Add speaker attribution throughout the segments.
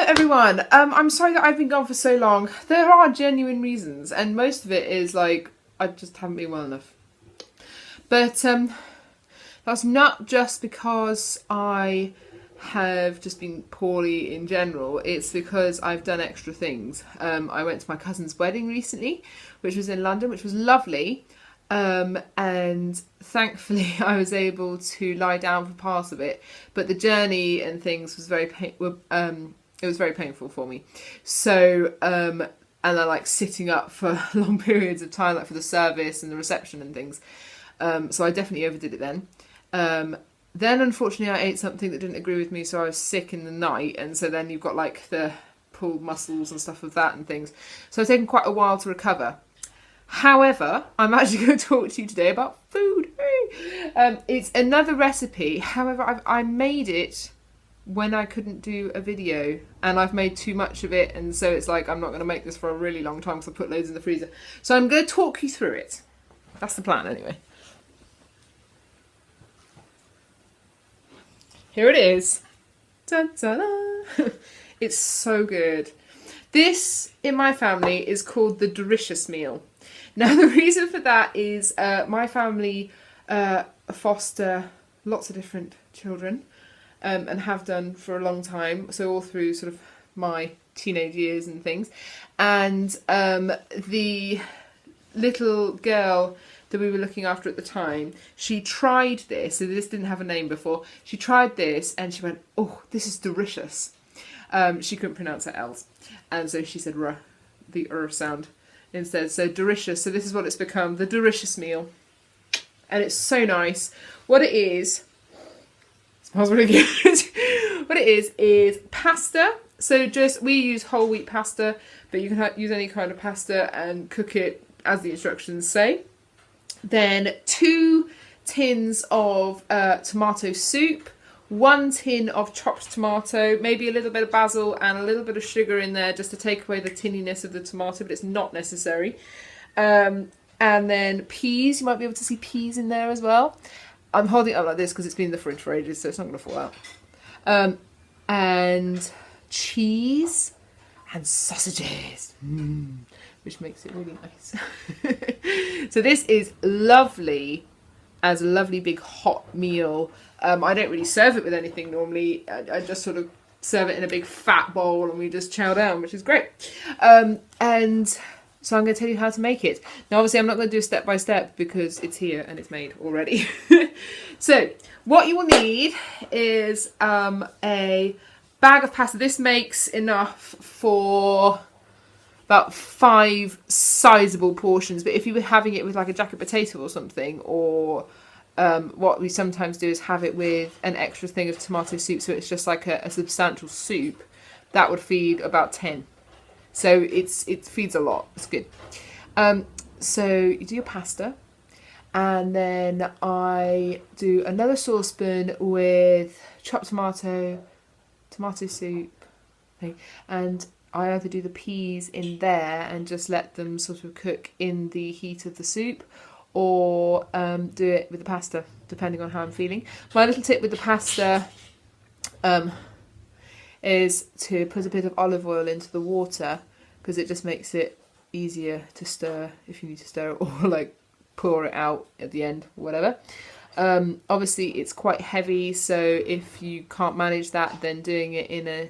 Speaker 1: everyone. I'm sorry that I've been gone for so long. There are genuine reasons, and most of it is like I just haven't been well enough. But that's not just because I have just been poorly in general. It's because I've done extra things. I went to my cousin's wedding recently, which was in London, which was lovely. And thankfully I was able to lie down for part of it, but the journey and things was it was very painful for me. So and I like sitting up for long periods of time, like for the service and the reception and things. So I definitely overdid it then. Then unfortunately I ate something that didn't agree with me, so I was sick in the night, and so then you've got like the pulled muscles and stuff of that and things. So it's taken quite a while to recover. However, I'm actually going to talk to you today about food. It's another recipe. However, I made it when I couldn't do a video, and I've made too much of it, and so it's like I'm not going to make this for a really long time because I put loads in the freezer. So I'm going to talk you through it. That's the plan anyway. Here it is. Dun, dun, dun. It's so good. This, in my family, is called the dericious meal. Now, the reason for that is my family foster lots of different children and have done for a long time, so all through sort of my teenage years and things. And the little girl that we were looking after at the time, she tried this, so this didn't have a name before. She tried this and she went, "Oh, this is dericious." She couldn't pronounce her L's, and so she said R, the sound instead. So dericious. So this is what it's become, the dericious meal, and it's so nice. What it is, smells really good. What it is pasta. So we use whole wheat pasta, but you can use any kind of pasta and cook it as the instructions say. Then 2 tins of tomato soup, 1 tin of chopped tomato, maybe a little bit of basil and a little bit of sugar in there just to take away the tinniness of the tomato, but it's not necessary. And then peas, you might be able to see peas in there as well. I'm holding it up like this because it's been in the fridge for ages, so it's not going to fall out. And cheese and sausages, which makes it really nice. So this is lovely as a lovely big hot meal. I don't really serve it with anything normally. I just sort of serve it in a big fat bowl and we just chow down, which is great. And so I'm going to tell you how to make it. Now obviously I'm not going to do step by step because it's here and it's made already. So what you will need is a bag of pasta. This makes enough for about 5 sizable portions, but if you were having it with like a jacket potato or something, or what we sometimes do is have it with an extra thing of tomato soup, so it's just like a substantial soup, that would feed about 10. So it feeds a lot. It's good. So you do your pasta, and then I do another saucepan with chopped tomato soup, and I either do the peas in there and just let them sort of cook in the heat of the soup, or do it with the pasta, depending on how I'm feeling. My little tip with the pasta is to put a bit of olive oil into the water, because it just makes it easier to stir if you need to stir it, or like pour it out at the end, or whatever. Obviously it's quite heavy, so if you can't manage that, then doing it in a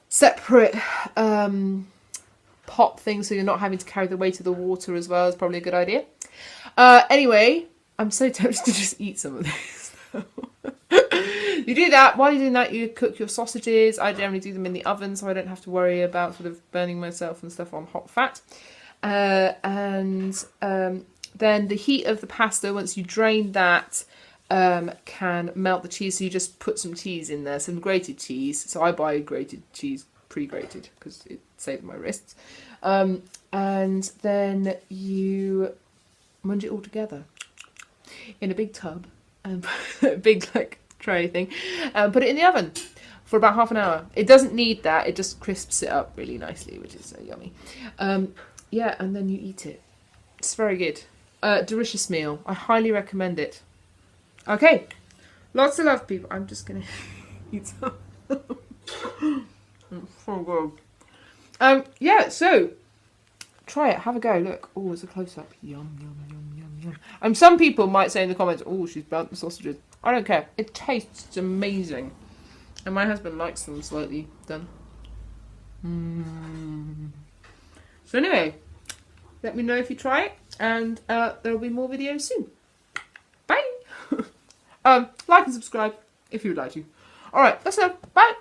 Speaker 1: separate pot thing, so you're not having to carry the weight of the water as well, is probably a good idea. Anyway, I'm so tempted to just eat some of this. You do that. While you're doing that, you cook your sausages. I generally do them in the oven, so I don't have to worry about sort of burning myself and stuff on hot fat. Then the heat of the pasta, once you drain that, can melt the cheese. So you just put some cheese in there, some grated cheese. So I buy grated cheese, pre-grated, because it saved my wrists. And then you munge it all together in a big tub, a big like tray thing, and put it in the oven for about half an hour. It doesn't need that, it just crisps it up really nicely, which is so yummy. Yeah, and then you eat it. It's very good. Dericious meal. I highly recommend it. Okay, lots of love, people. I'm just gonna eat some. So good. Yeah, so try it, have a go. Look, oh, it's a close-up. Yum, yum, yum, yum, yum. Some people might say in the comments, oh, she's burnt the sausages. I don't care. It tastes amazing. And my husband likes them slightly done. So anyway, let me know if you try it, and there'll be more videos soon. Bye! Like and subscribe if you would like to. Alright, that's it. Bye!